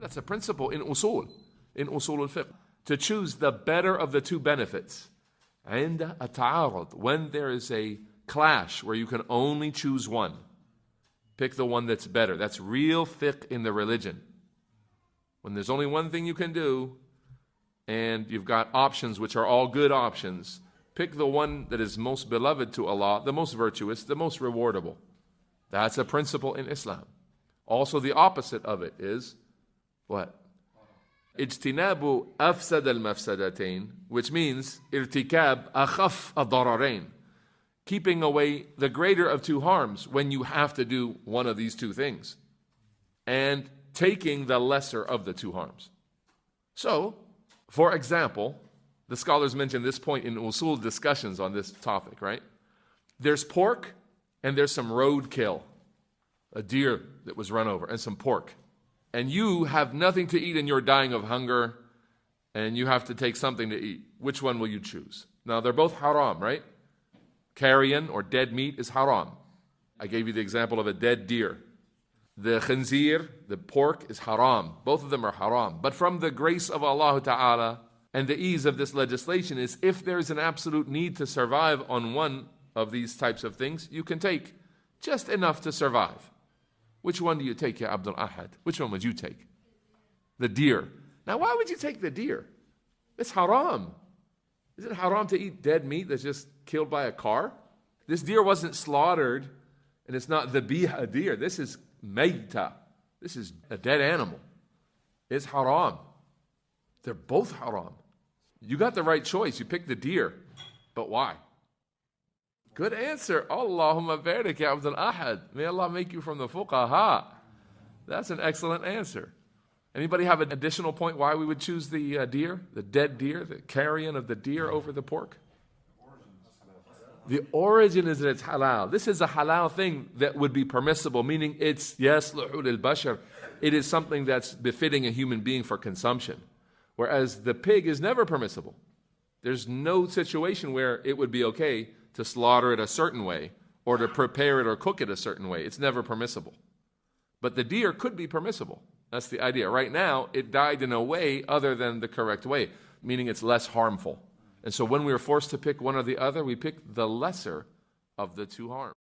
That's a principle in usul al-fiqh. To choose the better of the two benefits. عند التعارض, when there is a clash where you can only choose one, pick the one that's better. That's real fiqh in the religion. When there's only one thing you can do, and you've got options which are all good options, pick the one that is most beloved to Allah, the most virtuous, the most rewardable. That's a principle in Islam. Also, the opposite of it is what? اجتناب أفسد المفسدتين, which means ارتكاب أخف الضررين, keeping away the greater of two harms when you have to do one of these two things, and taking the lesser of the two harms. So, for example, the scholars mention this point in usul discussions on this topic, right? There's pork and there's some roadkill, a deer that was run over, and some pork. And you have nothing to eat and you're dying of hunger, and you have to take something to eat. Which one will you choose? Now, they're both haram, right? Carrion or dead meat is haram. I gave you the example of a dead deer. The khinzir, the pork, is haram. Both of them are haram. But from the grace of Allah Ta'ala and the ease of this legislation is, if there is an absolute need to survive on one of these types of things, you can take just enough to survive. Which one do you take, Ya Abdul Ahad? Which one would you take? The deer. Now, why would you take the deer? It's haram. Is it haram to eat dead meat that's just killed by a car? This deer wasn't slaughtered, and it's not dhabiha deer. This is mayta. This is a dead animal. It's haram. They're both haram. You got the right choice. You picked the deer. But why? Good answer. Allahumma barik ya Abdul Ahad. May Allah make you from the fuqaha. That's an excellent answer. Anybody have an additional point why we would choose the deer, the dead deer, the carrion of the deer over the pork? The origin is that it's halal. This is a halal thing that would be permissible, meaning it's, yes, luhul al-bashar. It is something that's befitting a human being for consumption. Whereas the pig is never permissible. There's no situation where it would be okay to slaughter it a certain way or to prepare it or cook it a certain way. It's never permissible. But the deer could be permissible. That's the idea. Right now, it died in a way other than the correct way, meaning it's less harmful. And so when we were forced to pick one or the other, we picked the lesser of the two harms.